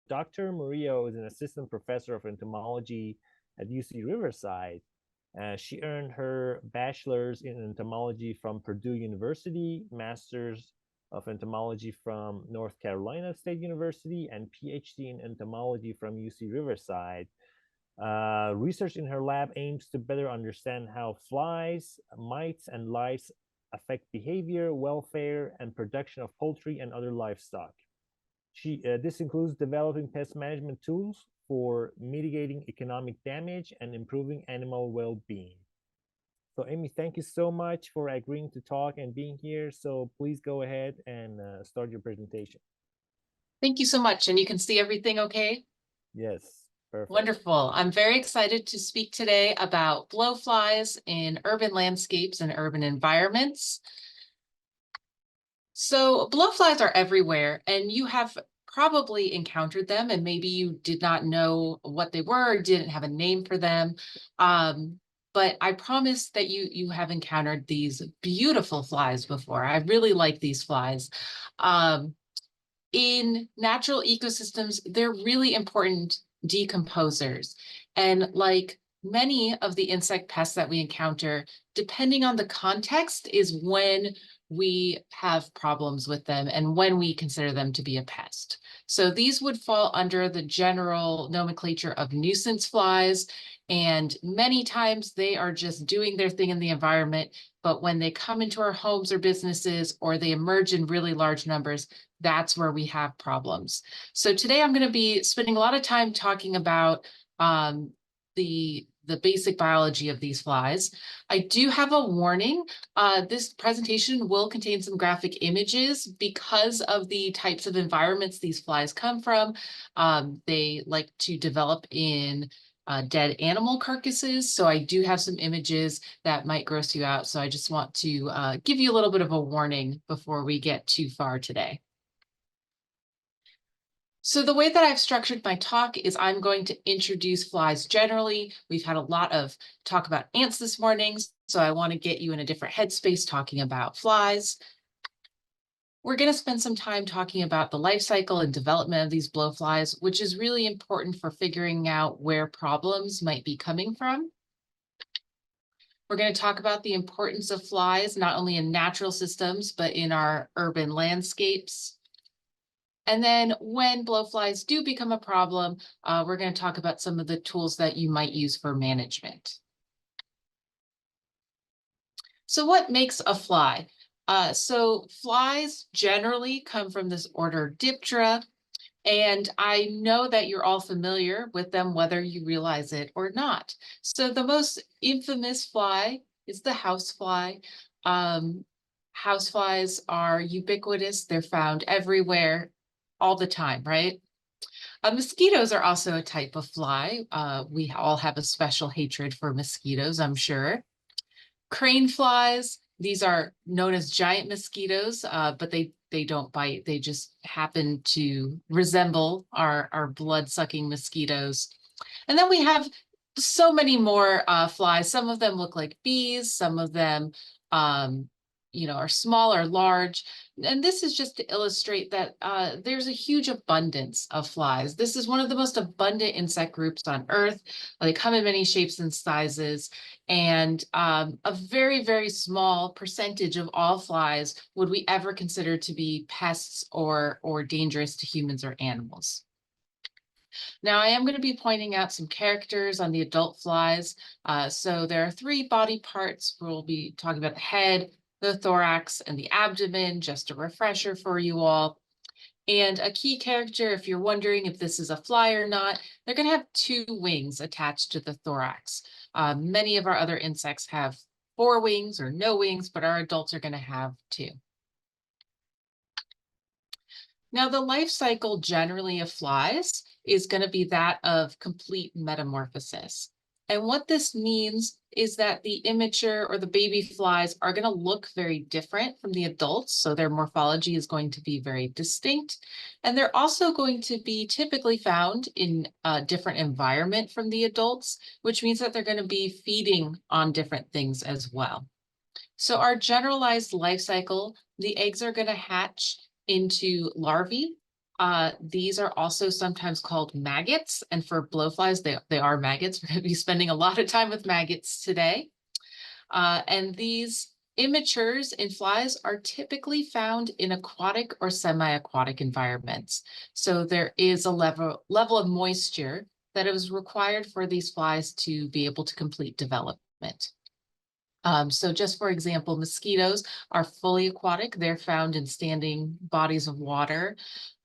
Dr. Murillo is an assistant professor of entomology at UC Riverside. She earned her bachelor's in entomology from Purdue University, master's of entomology from North Carolina State University, and PhD in entomology from UC Riverside. Research in her lab aims to better understand how flies, mites, and lice affect behavior, welfare, and production of poultry and other livestock. This includes developing pest management tools for mitigating economic damage and improving animal well-being. So Amy, thank you so much for agreeing to talk and being here. So please go ahead and start your presentation. Thank you so much. And you can see everything okay? Yes, perfect. Wonderful. I'm very excited to speak today about blowflies in urban landscapes and urban environments. So blowflies are everywhere, and you have probably encountered them, and maybe you did not know what they were or didn't have a name for them. But I promise that you have encountered these beautiful flies before. I really like these flies. In natural ecosystems, they're really important decomposers. And like many of the insect pests that we encounter, depending on the context is when we have problems with them and when we consider them to be a pest. So these would fall under the general nomenclature of nuisance flies. And many times they are just doing their thing in the environment. But when they come into our homes or businesses, or they emerge in really large numbers, that's where we have problems. So today I'm going to be spending a lot of time talking about the basic biology of these flies. I do have a warning. This presentation will contain some graphic images because of the types of environments these flies come from. They like to develop in dead animal carcasses. So I do have some images that might gross you out. So I just want to give you a little bit of a warning before we get too far today. So the way that I've structured my talk is I'm going to introduce flies generally. We've had a lot of talk about ants this morning, so I want to get you in a different headspace talking about flies. We're going to spend some time talking about the life cycle and development of these blowflies, which is really important for figuring out where problems might be coming from. We're going to talk about the importance of flies, not only in natural systems, but in our urban landscapes. And then when blowflies do become a problem, we're going to talk about some of the tools that you might use for management. So what makes a fly? So flies generally come from this order Diptera, and I know that you're all familiar with them, whether you realize it or not. So the most infamous fly is the housefly. Houseflies are ubiquitous. They're found everywhere, all the time, right? Mosquitoes are also a type of fly. We all have a special hatred for mosquitoes, I'm sure. Crane flies, these are known as giant mosquitoes, but they don't bite. They just happen to resemble our blood-sucking mosquitoes. And then we have so many more flies. Some of them look like bees. Some of them are small or large. And this is just to illustrate that there's a huge abundance of flies. This is one of the most abundant insect groups on Earth. They come in many shapes and sizes. And a very, very small percentage of all flies would we ever consider to be pests or dangerous to humans or animals. Now, I am going to be pointing out some characters on the adult flies. So there are 3 body parts. We'll be talking about the head, the thorax, and the abdomen, just a refresher for you all. And a key character, if you're wondering if this is a fly or not, they're going to have 2 wings attached to the thorax. Many of our other insects have 4 wings or no wings, but our adults are going to have 2. Now, the life cycle generally of flies is going to be that of complete metamorphosis. And what this means is that the immature or the baby flies are going to look very different from the adults. So their morphology is going to be very distinct. And they're also going to be typically found in a different environment from the adults, which means that they're going to be feeding on different things as well. So our generalized life cycle, the eggs are going to hatch into larvae. These are also sometimes called maggots, and for blowflies, they are maggots. We're going to be spending a lot of time with maggots today. And these immatures in flies are typically found in aquatic or semi-aquatic environments. So there is a level of moisture that is required for these flies to be able to complete development. So just for example, mosquitoes are fully aquatic. They're found in standing bodies of water.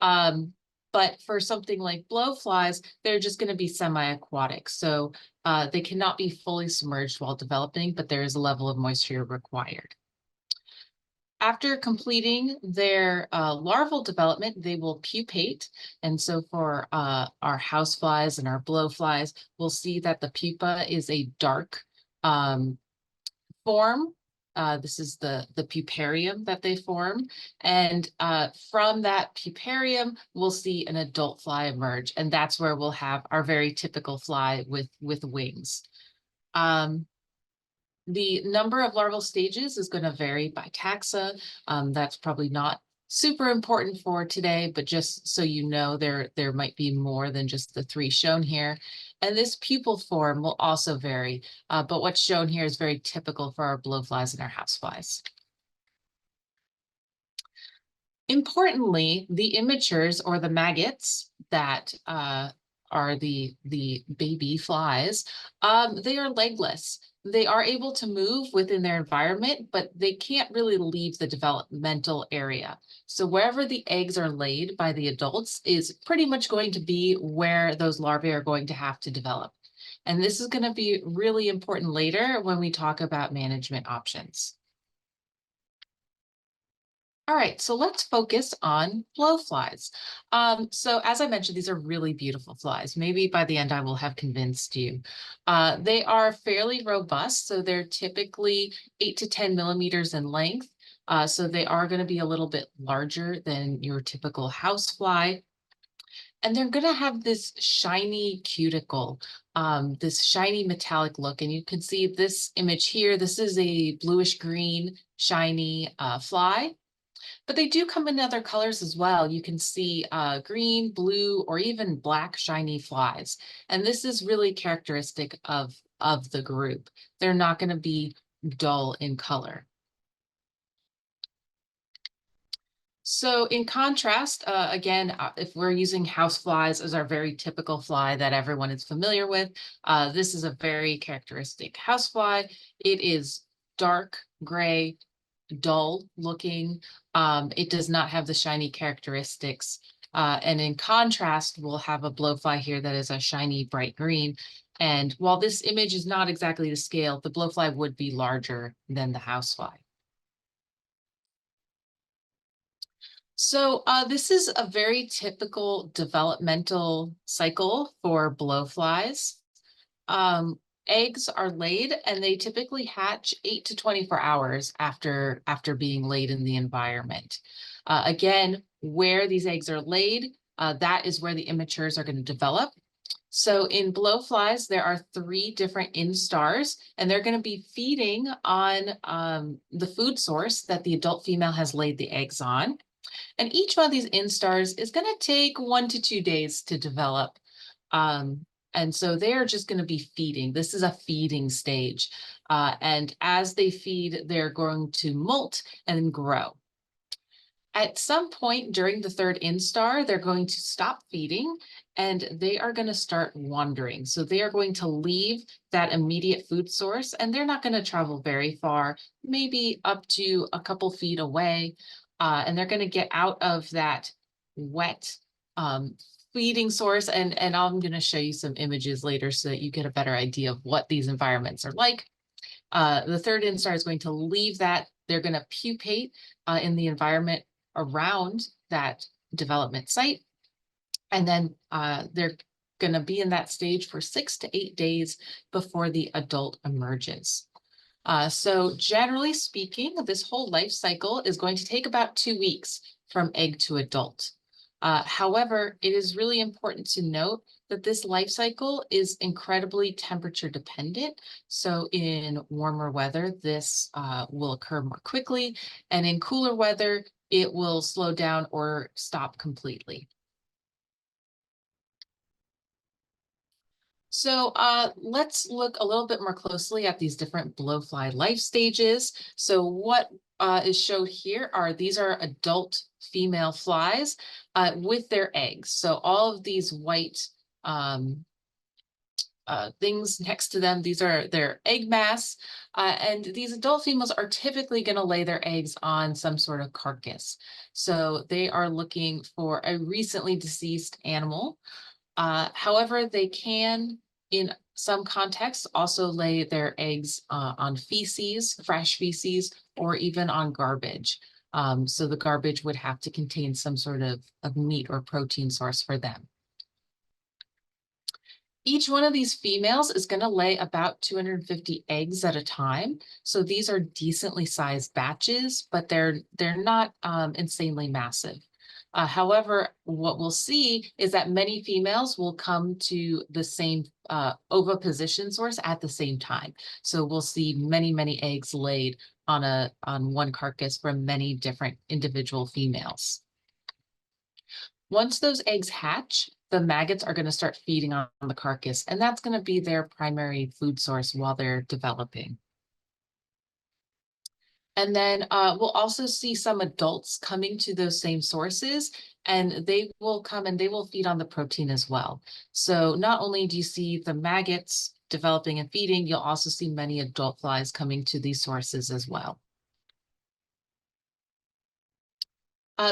But for something like blowflies, they're just going to be semi-aquatic. So they cannot be fully submerged while developing, but there is a level of moisture required. After completing their larval development, they will pupate. And so for our houseflies and our blowflies, we'll see that the pupa is a dark form. This is the puparium that they form. And from that puparium, we'll see an adult fly emerge. And that's where we'll have our very typical fly with wings. The number of larval stages is going to vary by taxa. That's probably not super important for today, but just so you know, there might be more than just the 3 shown here. And this pupal form will also vary, but what's shown here is very typical for our blowflies and our houseflies. Importantly, the immatures or the maggots that are the baby flies, they are legless. They are able to move within their environment, but they can't really leave the developmental area. So wherever the eggs are laid by the adults is pretty much going to be where those larvae are going to have to develop. And this is going to be really important later when we talk about management options. All right, so let's focus on blowflies. So as I mentioned, these are really beautiful flies. Maybe by the end I will have convinced you. They are fairly robust, so they're typically 8 to 10 millimeters in length. So they are going to be a little bit larger than your typical housefly. And they're going to have this shiny cuticle, this shiny metallic look. And you can see this image here. This is a bluish green shiny fly. But they do come in other colors as well. You can see green, blue, or even black shiny flies. And this is really characteristic of the group. They're not going to be dull in color. So in contrast, again, if we're using houseflies as our very typical fly that everyone is familiar with, this is a very characteristic housefly. It is dark gray, dull looking. It does not have the shiny characteristics. And in contrast, we'll have a blowfly here that is a shiny bright green. And while this image is not exactly to scale, the blowfly would be larger than the housefly. So this is a very typical developmental cycle for blowflies. Eggs are laid and they typically hatch 8 to 24 hours after being laid in the environment. Again, where these eggs are laid, that is where the immatures are going to develop. So in blowflies, there are 3 different instars, and they're going to be feeding on the food source that the adult female has laid the eggs on. And each one of these instars is going to take 1 to 2 days to develop. And so they're just going to be feeding. This is a feeding stage. And as they feed, they're going to molt and grow. At some point during the 3rd instar, they're going to stop feeding and they are going to start wandering. So they are going to leave that immediate food source and they're not going to travel very far, maybe up to a couple feet away. And they're going to get out of that wet feeding source. And I'm going to show you some images later so that you get a better idea of what these environments are like. The 3rd instar is going to leave that. They're going to pupate in the environment around that development site. And then they're going to be in that stage for 6 to 8 days before the adult emerges. So generally speaking, this whole life cycle is going to take about 2 weeks from egg to adult. However, it is really important to note that this life cycle is incredibly temperature dependent. So in warmer weather, this will occur more quickly, and in cooler weather, it will slow down or stop completely. So let's look a little bit more closely at these different blowfly life stages. So what is showed here are these are adult female flies with their eggs. So all of these white um, things next to them, these are their egg mass. And these adult females are typically going to lay their eggs on some sort of carcass. So they are looking for a recently deceased animal. However, they can, in some contexts, also lay their eggs on feces, fresh feces, or even on garbage. So the garbage would have to contain some sort of meat or protein source for them. Each one of these females is going to lay about 250 eggs at a time. So these are decently sized batches, but they're not insanely massive. However, what we'll see is that many females will come to the same oviposition source at the same time. So we'll see many eggs laid on one carcass from many different individual females. Once those eggs hatch, the maggots are going to start feeding on the carcass, and that's going to be their primary food source while they're developing. And then we'll also see some adults coming to those same sources, and they will come and they will feed on the protein as well. So not only do you see the maggots developing and feeding, you'll also see many adult flies coming to these sources as well.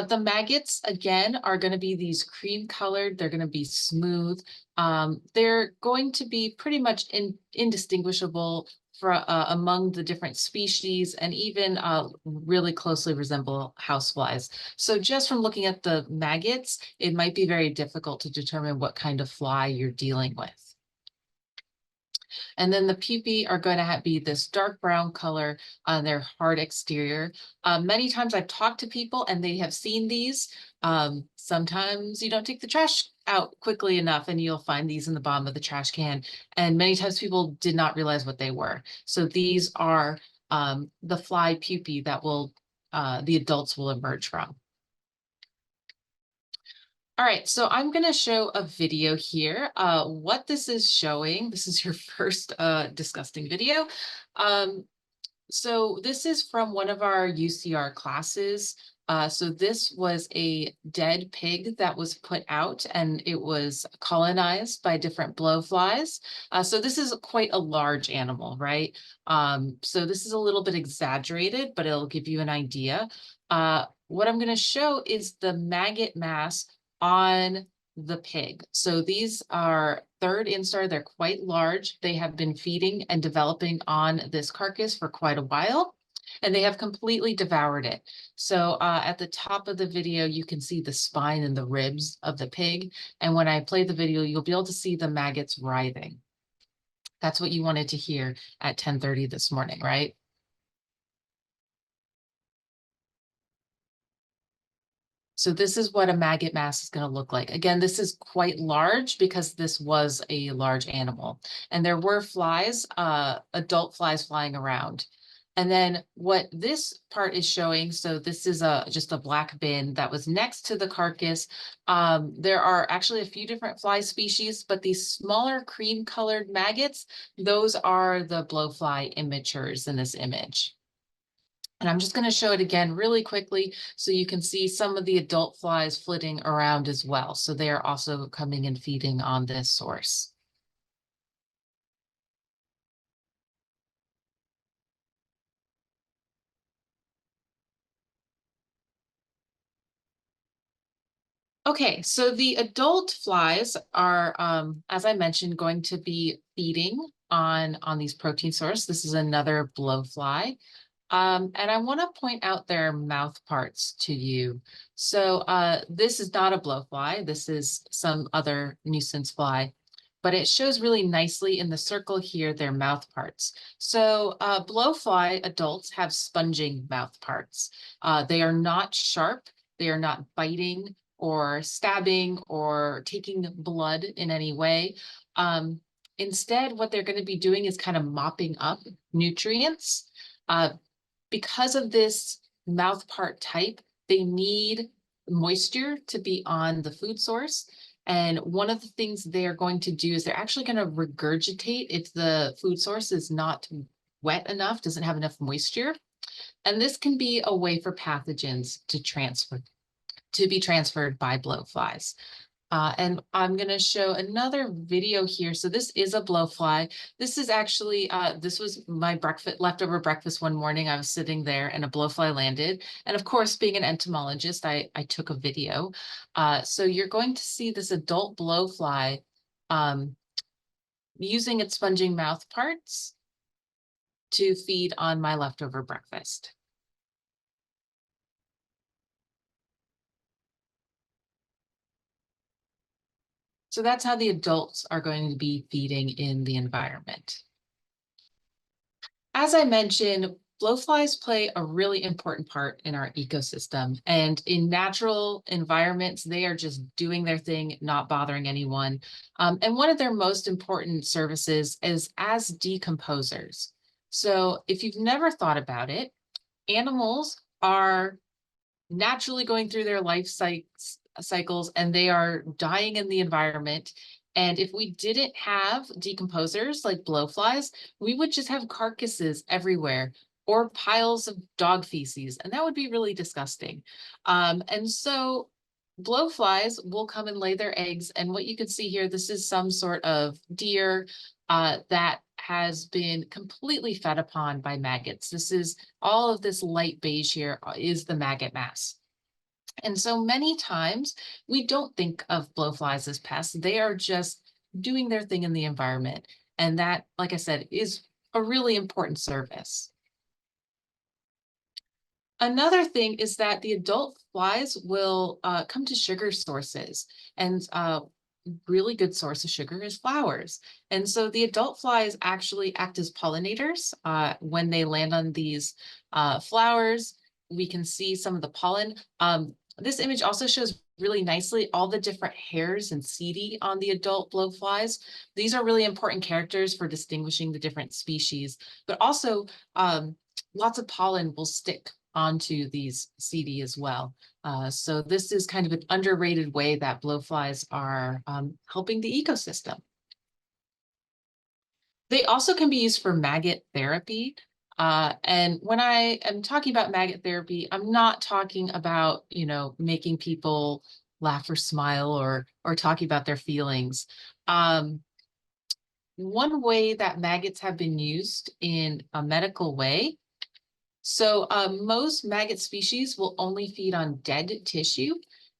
The maggots, again, are going to be these cream colored. They're going to be smooth. They're going to be pretty much indistinguishable among the different species, and even really closely resemble houseflies. So just from looking at the maggots, it might be very difficult to determine what kind of fly you're dealing with. And then the pupae are going to be this dark brown color on their hard exterior. Many times I've talked to people and they have seen these. Sometimes you don't take the trash out quickly enough and you'll find these in the bottom of the trash can. And many times people did not realize what they were. So these are the fly pupae that the adults will emerge from. All right, so I'm going to show a video here. What this is showing, this is your first disgusting video. So this is from one of our UCR classes. So this was a dead pig that was put out and it was colonized by different blowflies. So this is quite a large animal, right? So this is a little bit exaggerated, but it'll give you an idea. What I'm going to show is the maggot mass on the pig. So these are third instar. They're quite large. They have been feeding and developing on this carcass for quite a while, and they have completely devoured it. So at the top of the video, you can see the spine and the ribs of the pig. And when I play the video, you'll be able to see the maggots writhing. That's what you wanted to hear at 10:30 this morning, right? So this is what a maggot mass is going to look like. Again, this is quite large because this was a large animal. And there were flies, adult flies flying around. And then what this part is showing, so this is just a black bin that was next to the carcass. There are actually a few different fly species, but these smaller cream colored maggots, those are the blowfly immatures in this image. And I'm just going to show it again really quickly so you can see some of the adult flies flitting around as well. So they are also coming and feeding on this source. Okay, so the adult flies are, as I mentioned, going to be feeding on these protein sources. This is another blowfly. And I want to point out their mouth parts to you. So this is not a blowfly. This is some other nuisance fly, but it shows really nicely in the circle here their mouth parts. So blowfly adults have sponging mouth parts. They are not sharp. They are not biting or stabbing or taking blood in any way. Instead, what they're going to be doing is kind of mopping up nutrients. Because of this mouth part type, they need moisture to be on the food source. And one of the things they're going to do is they're actually going to regurgitate if the food source is not wet enough, doesn't have enough moisture. And this can be a way for pathogens to be transferred by blowflies. And I'm going to show another video here. So this is a blowfly. This is actually, this was my leftover breakfast one morning. I was sitting there and a blowfly landed. And of course, being an entomologist, I took a video. So you're going to see this adult blowfly using its sponging mouth parts to feed on my leftover breakfast. So that's how the adults are going to be feeding in the environment. As I mentioned, blowflies play a really important part in our ecosystem. And in natural environments, they are just doing their thing, not bothering anyone. And one of their most important services is as decomposers. So if you've never thought about it, animals are naturally going through their life cycles and they are dying in the environment. And if we didn't have decomposers like blowflies, we would just have carcasses everywhere or piles of dog feces, and that would be really disgusting. And so blowflies will come and lay their eggs. And what you can see here, this is some sort of deer that has been completely fed upon by maggots. This is all of this light beige here is the maggot mass. And so many times we don't think of blowflies as pests. They are just doing their thing in the environment. And that, like I said, is a really important service. Another thing is that the adult flies will come to sugar sources, and really good source of sugar is flowers. And so the adult flies actually act as pollinators. When they land on these flowers, we can see some of the pollen. This image also shows really nicely all the different hairs and setae on the adult blowflies. These are really important characters for distinguishing the different species, but also lots of pollen will stick onto these setae as well. So this is kind of an underrated way that blowflies are helping the ecosystem. They also can be used for maggot therapy. And when I am talking about maggot therapy, I'm not talking about, making people laugh or smile or talking about their feelings. One way that maggots have been used in a medical way. So most maggot species will only feed on dead tissue.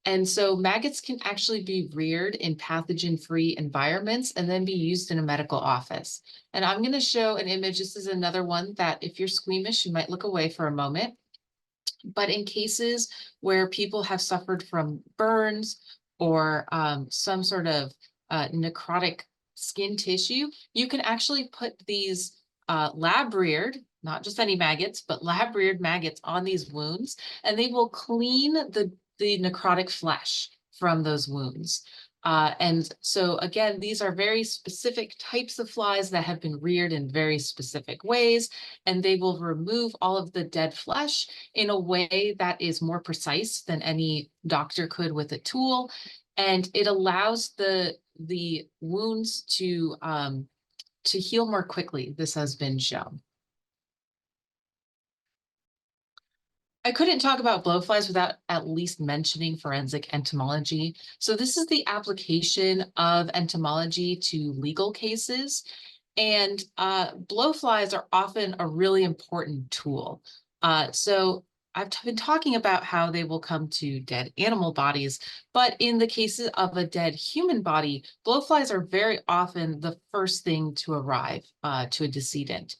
And so maggots can actually be reared in pathogen-free environments and then be used in a medical office. And I'm going to show an image. This is another one that if you're squeamish, you might look away for a moment. But in cases where people have suffered from burns or some sort of necrotic skin tissue, you can actually put these lab-reared, not just any maggots, but lab-reared maggots on these wounds, and they will clean the necrotic flesh from those wounds. And so again, these are very specific types of flies that have been reared in very specific ways, and they will remove all of the dead flesh in a way that is more precise than any doctor could with a tool. And it allows the wounds to heal more quickly. This has been shown. I couldn't talk about blowflies without at least mentioning forensic entomology. So this is the application of entomology to legal cases. And blowflies are often a really important tool. So I've been talking about how they will come to dead animal bodies, but in the cases of a dead human body, blowflies are very often the first thing to arrive to a decedent.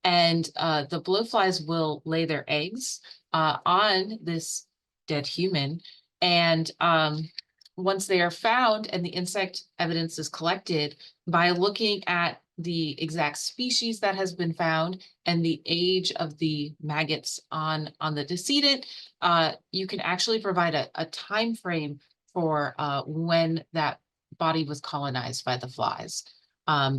And the blowflies will lay their eggs on this dead human. And once they are found and the insect evidence is collected, by looking at the exact species that has been found and the age of the maggots on the decedent, you can actually provide a time frame for when that body was colonized by the flies.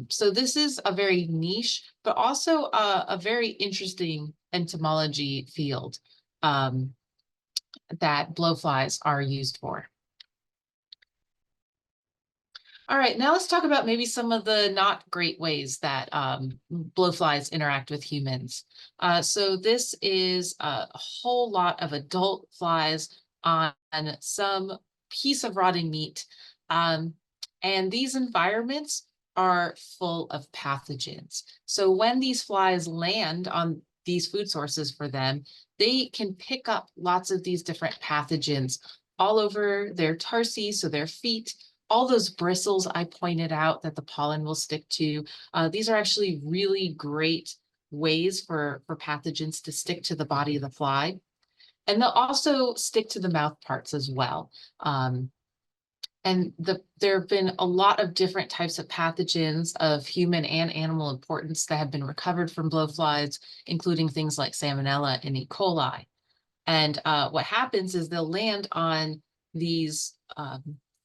So this is a very niche, but also a very interesting entomology field that blowflies are used for. All right, now let's talk about maybe some of the not great ways that blowflies interact with humans. So this is a whole lot of adult flies on some piece of rotting meat. And these environments are full of pathogens. So when these flies land on these food sources for them, they can pick up lots of these different pathogens all over their tarsi, so their feet, all those bristles I pointed out that the pollen will stick to. These are actually really great ways for pathogens to stick to the body of the fly. And they'll also stick to the mouth parts as well. And there have been a lot of different types of pathogens of human and animal importance that have been recovered from blowflies, including things like Salmonella and E. coli. And what happens is they'll land on these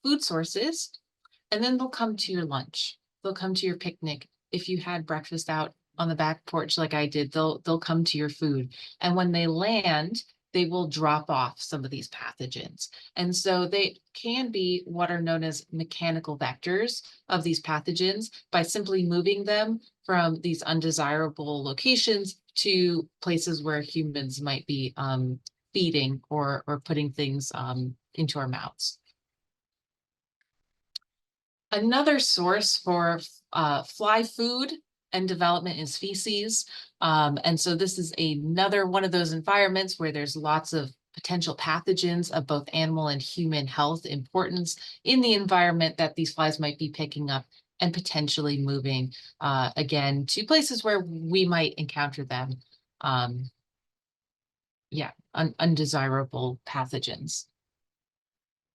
food sources, and then they'll come to your lunch. They'll come to your picnic. If you had breakfast out on the back porch like I did, they'll come to your food. And when they land, they will drop off some of these pathogens. And so they can be what are known as mechanical vectors of these pathogens by simply moving them from these undesirable locations to places where humans might be feeding or putting things into our mouths. Another source for fly food and development is feces. And so this is another one of those environments where there's lots of potential pathogens of both animal and human health importance in the environment that these flies might be picking up and potentially moving again to places where we might encounter them. Undesirable pathogens.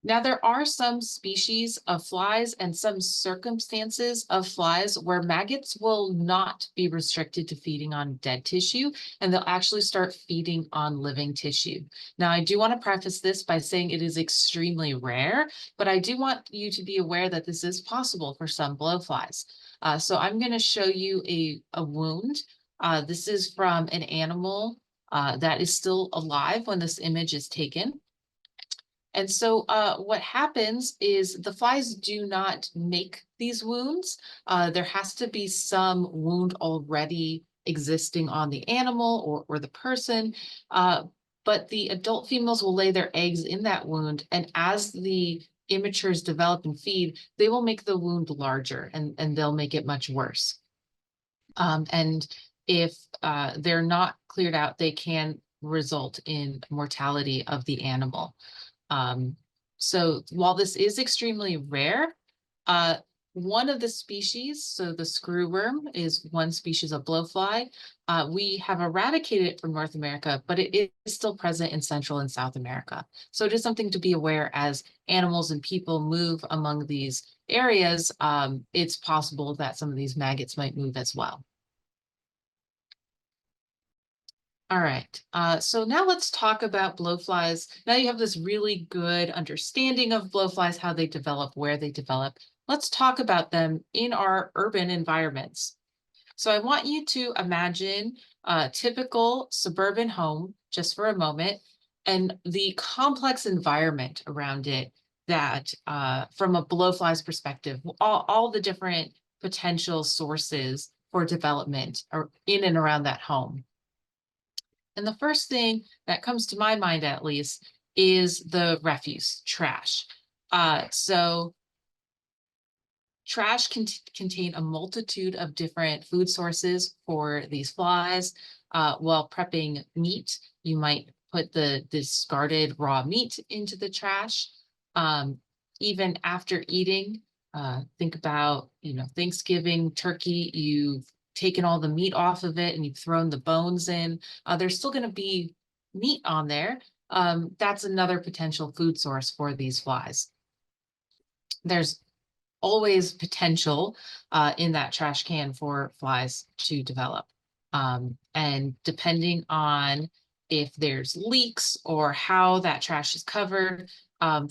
Now, there are some species of flies and some circumstances of flies where maggots will not be restricted to feeding on dead tissue, and they'll actually start feeding on living tissue. Now, I do want to preface this by saying it is extremely rare, but I do want you to be aware that this is possible for some blowflies. So I'm going to show you a wound. This is from an animal that is still alive when this image is taken. And so what happens is the flies do not make these wounds. There has to be some wound already existing on the animal or the person. But the adult females will lay their eggs in that wound. And as the immatures develop and feed, they will make the wound larger and they'll make it much worse. And if they're not cleared out, they can result in mortality of the animal. So while this is extremely rare, one of the species, so the screwworm is one species of blowfly. We have eradicated it from North America, but it is still present in Central and South America. So it is something to be aware as animals and people move among these areas. It's possible that some of these maggots might move as well. All right, so now let's talk about blowflies. Now you have this really good understanding of blowflies, how they develop, where they develop. Let's talk about them in our urban environments. So I want you to imagine a typical suburban home just for a moment and the complex environment around it that from a blowfly's perspective, all the different potential sources for development are in and around that home. And the first thing that comes to my mind, at least, is the refuse, trash. So trash can contain a multitude of different food sources for these flies. While prepping meat, you might put the discarded raw meat into the trash. Even after eating, think about, Thanksgiving turkey, you've taken all the meat off of it and you've thrown the bones in. There's still going to be meat on there. That's another potential food source for these flies. There's always potential in that trash can for flies to develop. And depending on if there's leaks or how that trash is covered,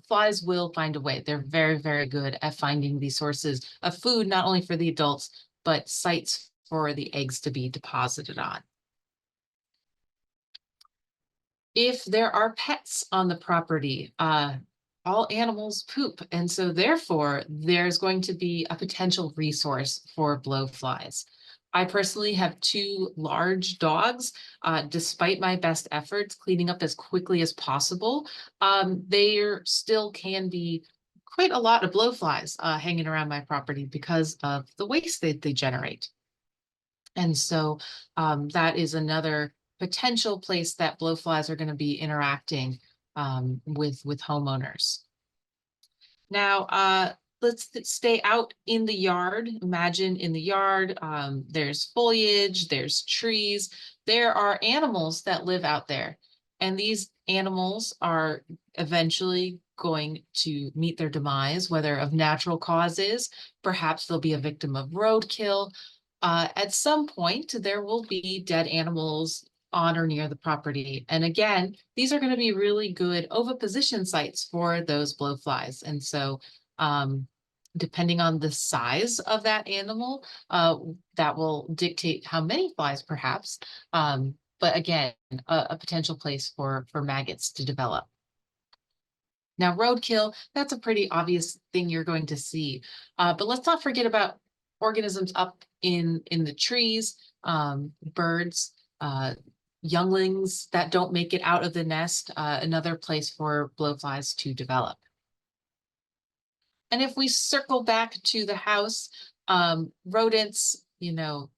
flies will find a way. They're very, very good at finding these sources of food, not only for the adults, but sites for the eggs to be deposited on. If there are pets on the property, all animals poop. And so therefore, there's going to be a potential resource for blowflies. I personally have 2 large dogs. Despite my best efforts cleaning up as quickly as possible, there still can be quite a lot of blowflies hanging around my property because of the waste that they generate. And so that is another potential place that blowflies are going to be interacting with homeowners. Now, let's stay out in the yard. Imagine in the yard, there's foliage, there's trees. There are animals that live out there. And these animals are eventually going to meet their demise, whether of natural causes, perhaps they'll be a victim of roadkill. At some point, there will be dead animals on or near the property. And again, these are going to be really good oviposition sites for those blowflies. And so depending on the size of that animal, that will dictate how many flies perhaps. But again, a potential place for maggots to develop. Now, roadkill, that's a pretty obvious thing you're going to see. But let's not forget about organisms up in the trees, birds, younglings that don't make it out of the nest, another place for blowflies to develop. And if we circle back to the house, rodents, you know,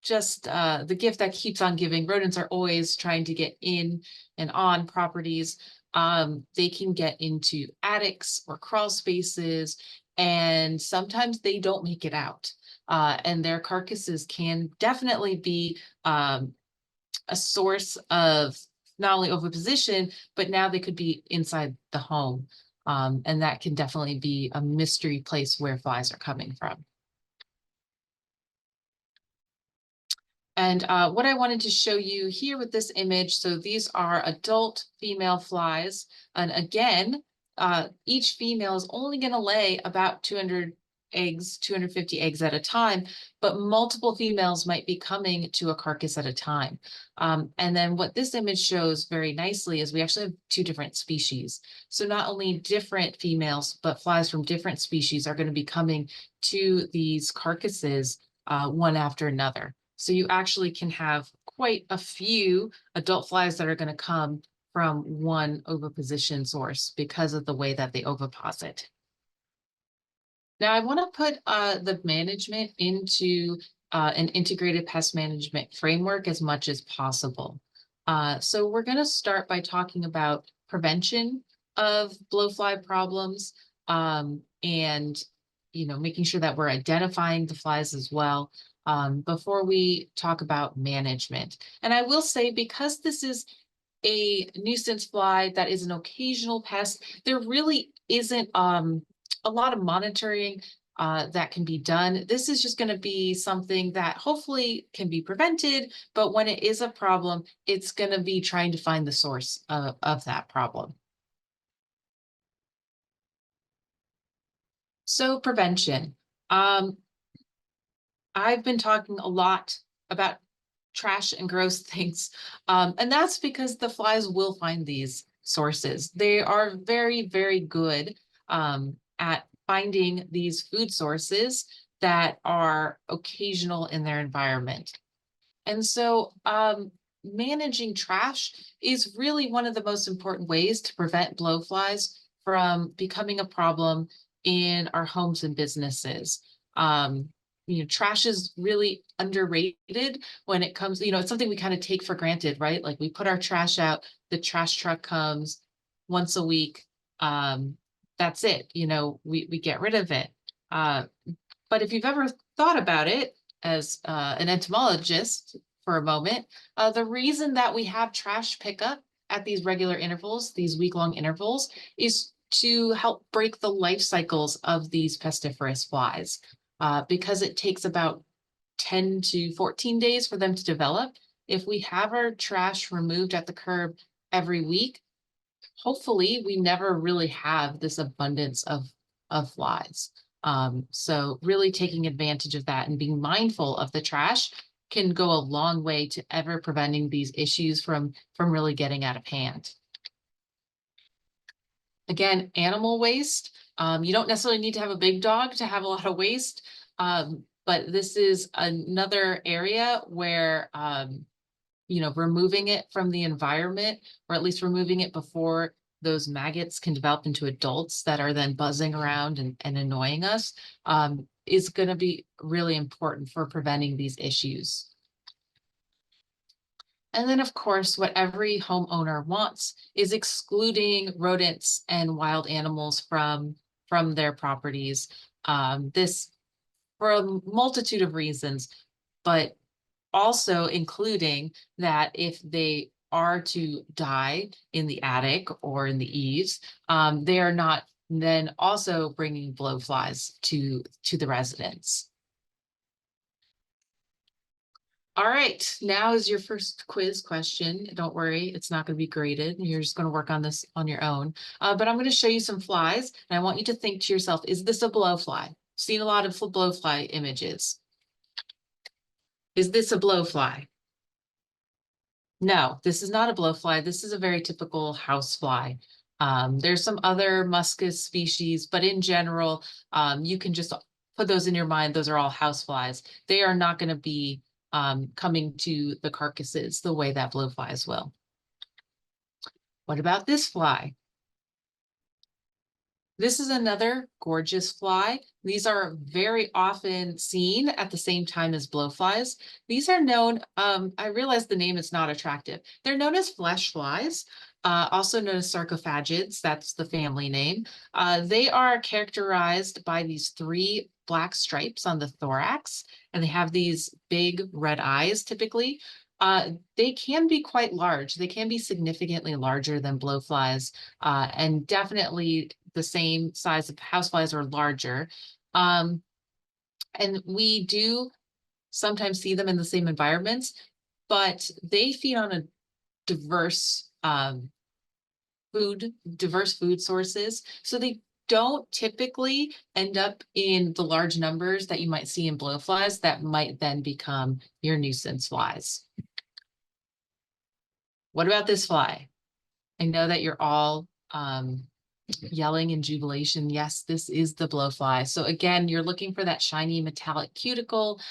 just the gift that keeps on giving. Rodents are always trying to get in and on properties. They can get into attics or crawl spaces, and sometimes they don't make it out. And their carcasses can definitely be a source of not only oviposition, but now they could be inside the home. And that can definitely be a mystery place where flies are coming from. And what I wanted to show you here with this image, so these are adult female flies. And again, each female is only going to lay about 200 eggs, 250 eggs at a time, but multiple females might be coming to a carcass at a time. And then what this image shows very nicely is we actually have 2 different species. So not only different females, but flies from different species are going to be coming to these carcasses one after another. So you actually can have quite a few adult flies that are going to come from one oviposition source because of the way that they oviposit. Now I want to put the management into an integrated pest management framework as much as possible. So we're going to start by talking about prevention of blowfly problems and making sure that we're identifying the flies as well. Before we talk about management. And I will say, because this is a nuisance fly that is an occasional pest, there really isn't a lot of monitoring that can be done. This is just going to be something that hopefully can be prevented, but when it is a problem, it's going to be trying to find the source of that problem. So prevention. I've been talking a lot about trash and gross things, and that's because the flies will find these sources. They are very, very good at finding these food sources that are occasional in their environment. And so managing trash is really one of the most important ways to prevent blowflies from becoming a problem in our homes and businesses. Trash is really underrated when it comes, it's something we kind of take for granted, right? Like we put our trash out, the trash truck comes once a week. That's it, we get rid of it. But if you've ever thought about it as an entomologist for a moment, the reason that we have trash pickup at these regular intervals, these week-long intervals, is to help break the life cycles of these pestiferous flies. Because it takes about 10 to 14 days for them to develop. If we have our trash removed at the curb every week, hopefully we never really have this abundance of flies. So really taking advantage of that and being mindful of the trash can go a long way to ever preventing these issues from really getting out of hand. Again, animal waste. You don't necessarily need to have a big dog to have a lot of waste, but this is another area where, you know, removing it from the environment, or at least removing it before those maggots can develop into adults that are then buzzing around and annoying us, is going to be really important for preventing these issues. And then, of course, what every homeowner wants is excluding rodents and wild animals from their properties. This for a multitude of reasons, but also including that if they are to die in the attic or in the eaves, they are not then also bringing blowflies to the residents. All right, now is your first quiz question. Don't worry, it's not going to be graded. You're just going to work on this on your own. But I'm going to show you some flies, and I want you to think to yourself, is this a blowfly? Seen a lot of blowfly images. Is this a blowfly? No, this is not a blowfly. This is a very typical housefly. There's some other muscus species, but in general, you can just put those in your mind. Those are all houseflies. They are not going to be coming to the carcasses the way that blowflies will. What about this fly? This is another gorgeous fly. These are very often seen at the same time as blowflies. These are known, I realize the name is not attractive. They're known as flesh flies, also known as sarcophagids. That's the family name. They are characterized by these 3 black stripes on the thorax, and they have these big red eyes typically. They can be quite large. They can be significantly larger than blowflies, and definitely the same size of houseflies or larger. And we do sometimes see them in the same environments, but they feed on a diverse food sources. So they don't typically end up in the large numbers that you might see in blowflies that might then become your nuisance flies. What about this fly? I know that you're all yelling in jubilation. Yes, this is the blowfly. So again, you're looking for that shiny metallic cuticle.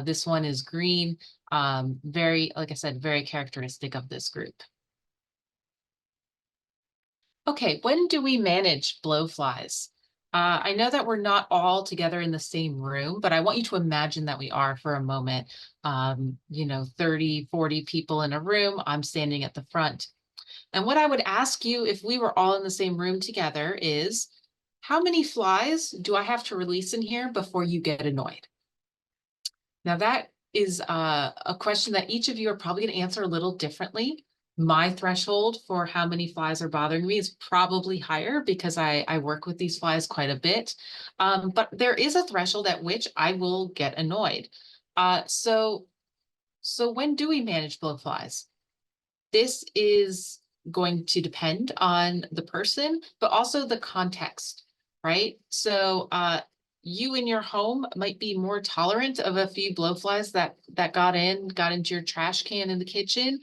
This one is green. Very, like I said, very characteristic of this group. Okay, when do we manage blowflies? I know that we're not all together in the same room, but I want you to imagine that we are for a moment. You know, 30, 40 people in a room. I'm standing at the front. And what I would ask you if we were all in the same room together is, how many flies do I have to release in here before you get annoyed? Now that is a question that each of you are probably going to answer a little differently. My threshold for how many flies are bothering me is probably higher because I work with these flies quite a bit. But there is a threshold at which I will get annoyed. So when do we manage blowflies? This is going to depend on the person, but also the context, right? So you in your home might be more tolerant of a few blowflies that got into your trash can in the kitchen,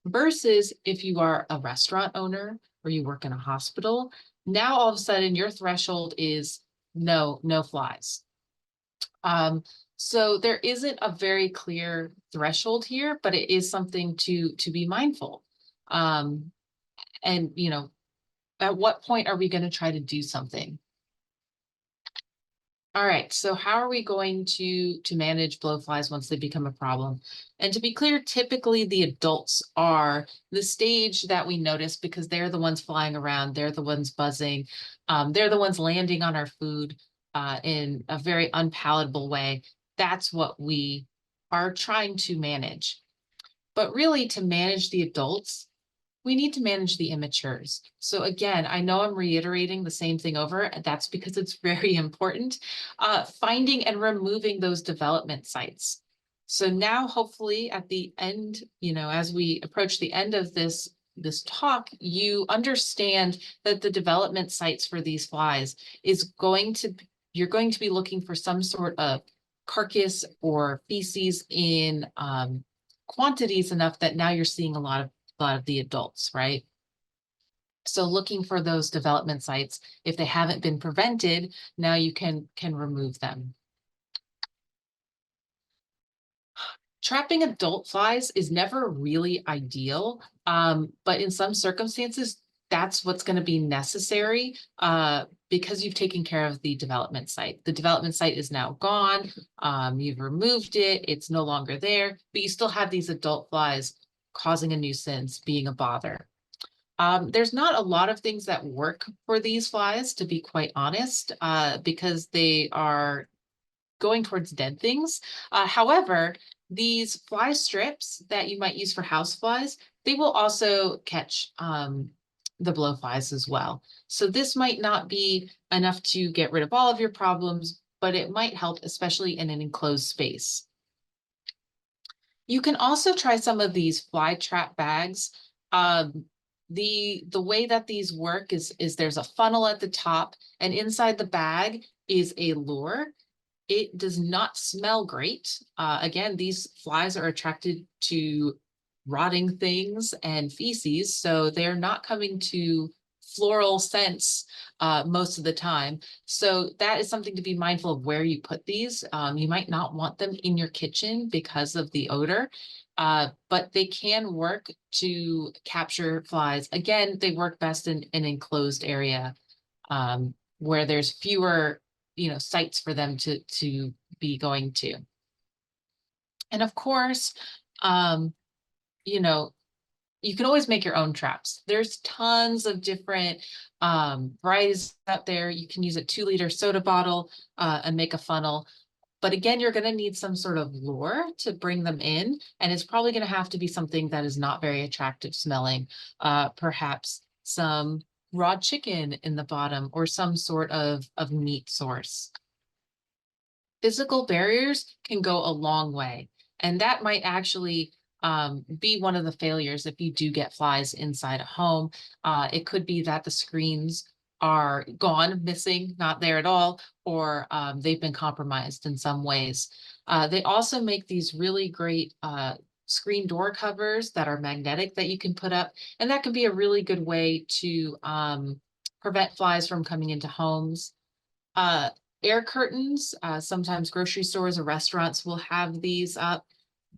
versus if you are a restaurant owner or you work in a hospital. Now all of a sudden your threshold is no flies. So there isn't a very clear threshold here, but it is something to be mindful. And you know, at what point are we going to try to do something? All right, so how are we going to manage blowflies once they become a problem? And to be clear, typically the adults are the stage that we notice because they're the ones flying around, they're the ones buzzing, they're the ones landing on our food in a very unpalatable way. That's what we are trying to manage. But really, to manage the adults, we need to manage the immatures. So again, I know I'm reiterating the same thing over, and that's because it's very important. Finding and removing those development sites. So now hopefully at the end, you know, as we approach the end of this talk, you understand that the development sites for these flies is you're going to be looking for some sort of carcass or feces in quantities enough that now you're seeing a lot of the adults, right? So looking for those development sites, if they haven't been prevented, now you can remove them. Trapping adult flies is never really ideal, but in some circumstances, that's what's going to be necessary because you've taken care of the development site. The development site is now gone. You've removed it. It's no longer there, but you still have these adult flies causing a nuisance, being a bother. There's not a lot of things that work for these flies, to be quite honest, because they are going towards dead things. However, these fly strips that you might use for house flies, they will also catch the blowflies as well. So this might not be enough to get rid of all of your problems, but it might help, especially in an enclosed space. You can also try some of these fly trap bags. The way that these work is there's a funnel at the top, and inside the bag is a lure. It does not smell great. Again, these flies are attracted to rotting things and feces, so they're not coming to floral scents most of the time. So that is something to be mindful of where you put these. You might not want them in your kitchen because of the odor, but they can work to capture flies. Again, they work best in an enclosed area where there's fewer sites for them to be going to. And of course, you can always make your own traps. There's tons of different varieties out there. You can use a 2-liter soda bottle and make a funnel. But again, you're going to need some sort of lure to bring them in. And it's probably going to have to be something that is not very attractive smelling. Perhaps some raw chicken in the bottom or some sort of meat source. Physical barriers can go a long way. And that might actually be one of the failures if you do get flies inside a home. It could be that the screens are gone, missing, not there at all, or they've been compromised in some ways. They also make these really great screen door covers that are magnetic that you can put up, and that can be a really good way to prevent flies from coming into homes. Air curtains, sometimes grocery stores or restaurants will have these up.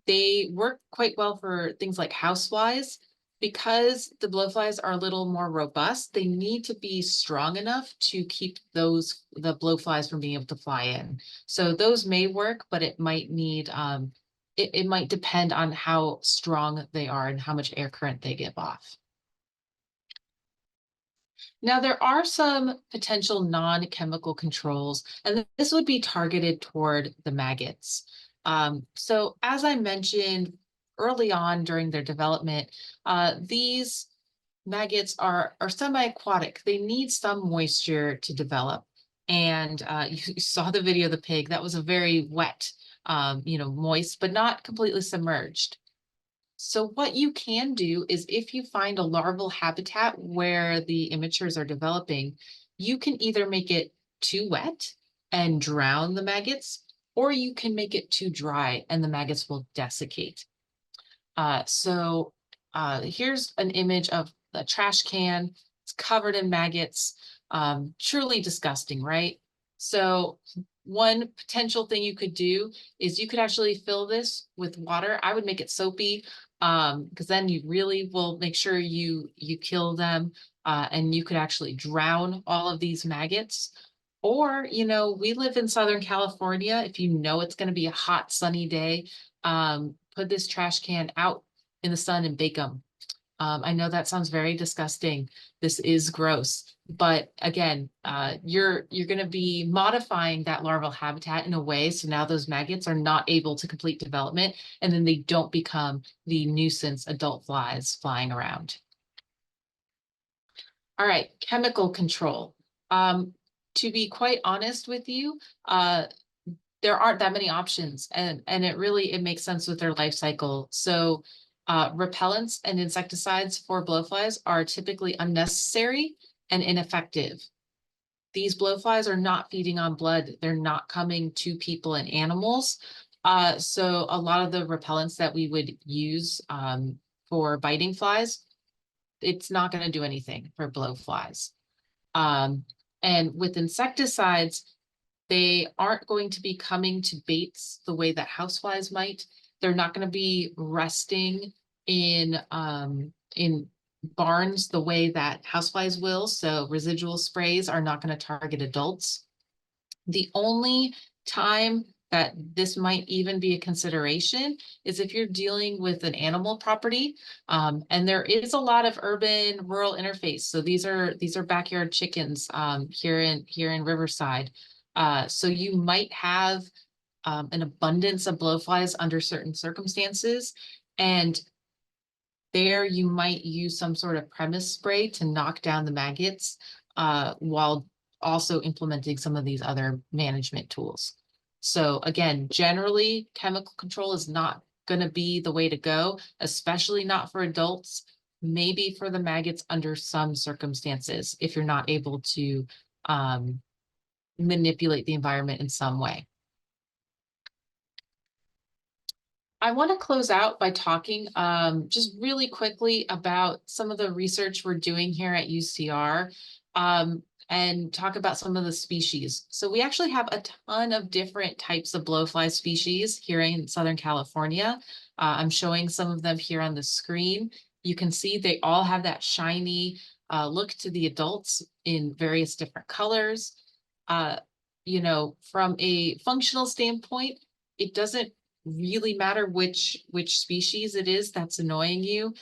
They work quite well for things like houseflies. Because the blowflies are a little more robust, they need to be strong enough to keep the blowflies from being able to fly in. So those may work, but it might need, it might depend on how strong they are and how much air current they give off. Now, there are some potential non-chemical controls, and this would be targeted toward the maggots. So as I mentioned early on during their development, these maggots are semi-aquatic. They need some moisture to develop. And you saw the video of the pig. That was a very wet, moist, but not completely submerged. So what you can do is if you find a larval habitat where the immatures are developing, you can either make it too wet and drown the maggots, or you can make it too dry and the maggots will desiccate. Here's an image of a trash can. It's covered in maggots. Truly disgusting, right? So one potential thing you could do is you could actually fill this with water. I would make it soapy because then you really will make sure you kill them and you could actually drown all of these maggots. Or, we live in Southern California. If you know it's going to be a hot, sunny day, put this trash can out in the sun and bake them. I know that sounds very disgusting. This is gross, but again, you're going to be modifying that larval habitat in a way so now those maggots are not able to complete development, and then they don't become the nuisance adult flies flying around. All right, chemical control. To be quite honest with you, there aren't that many options, and it makes sense with their life cycle. So repellents and insecticides for blowflies are typically unnecessary and ineffective. These blowflies are not feeding on blood. They're not coming to people and animals. So a lot of the repellents that we would use for biting flies it's not going to do anything for blowflies. And with insecticides, they aren't going to be coming to baits the way that houseflies might. They're not going to be resting in barns the way that houseflies will. So residual sprays are not going to target adults. The only time that this might even be a consideration is if you're dealing with an animal property, and there is a lot of urban rural interface. So these are backyard chickens here in Riverside. So you might have an abundance of blowflies under certain circumstances, and there you might use some sort of premise spray to knock down the maggots while also implementing some of these other management tools. So again, generally, chemical control is not going to be the way to go, especially not for adults, maybe for the maggots under some circumstances, if you're not able to manipulate the environment in some way. I want to close out by talking just really quickly about some of the research we're doing here at UCR and talk about some of the species. So we actually have a ton of different types of blowfly species here in Southern California. I'm showing some of them here on the screen. You can see they all have that shiny look to the adults in various different colors. You know, from a functional standpoint, it doesn't really matter which species it is that's annoying you.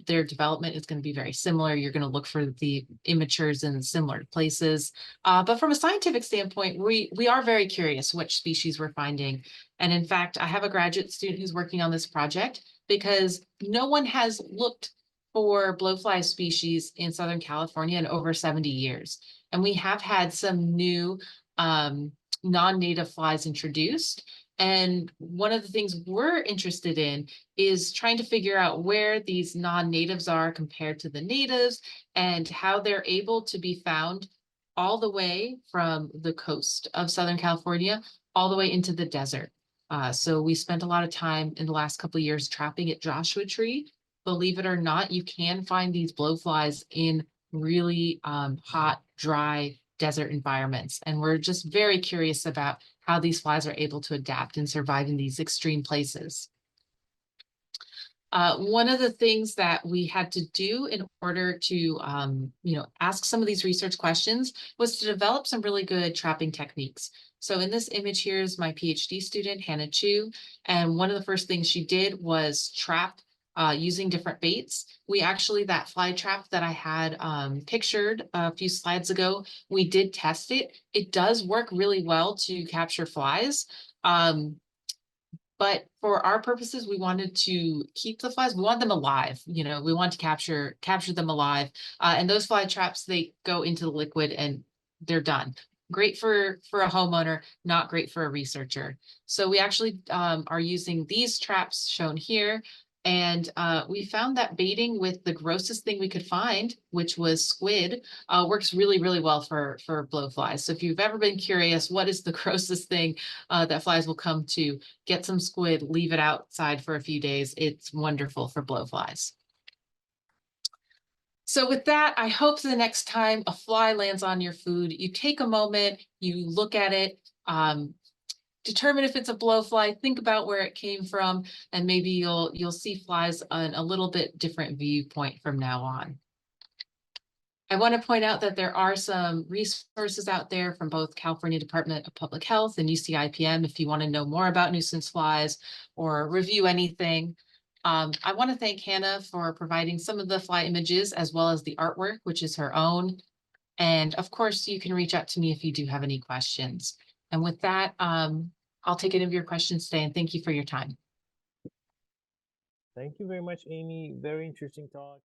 Their development is going to be very similar. You're going to look for the immatures in similar places. But from a scientific standpoint, we are very curious which species we're finding. And in fact, I have a graduate student who's working on this project because no one has looked for blowfly species in Southern California in over 70 years. And we have had some new non-native flies introduced. And one of the things we're interested in is trying to figure out where these non-natives are compared to the natives and how they're able to be found all the way from the coast of Southern California all the way into the desert. So we spent a lot of time in the last couple of years trapping at Joshua Tree. Believe it or not, you can find these blowflies in really hot, dry desert environments. And we're just very curious about how these flies are able to adapt and survive in these extreme places. One of the things that we had to do in order to, ask some of these research questions was to develop some really good trapping techniques. So in this image here is my PhD student, Hannah Chu, and one of the first things she did was trap using different baits. We actually, that fly trap that I had pictured a few slides ago, we did test it. It does work really well to capture flies. But for our purposes, we wanted to keep the flies. We want them alive. You know, we want to capture them alive. And those fly traps, they go into the liquid and they're done. Great for a homeowner, not great for a researcher. So we actually are using these traps shown here. And we found that baiting with the grossest thing we could find, which was squid, works really, really well for blowflies. So if you've ever been curious, what is the grossest thing that flies will come to, get some squid, leave it outside for a few days. It's wonderful for blowflies. So with that, I hope the next time a fly lands on your food, you take a moment, you look at it, determine if it's a blowfly, think about where it came from, and maybe you'll see flies on a little bit different viewpoint from now on. I want to point out that there are some resources out there from both California Department of Public Health and UC IPM if you want to know more about nuisance flies or review anything. I want to thank Hannah for providing some of the fly images as well as the artwork, which is her own. And of course, you can reach out to me if you do have any questions. And with that, I'll take any of your questions today, and thank you for your time. Thank you very much, Amy. Very interesting talk.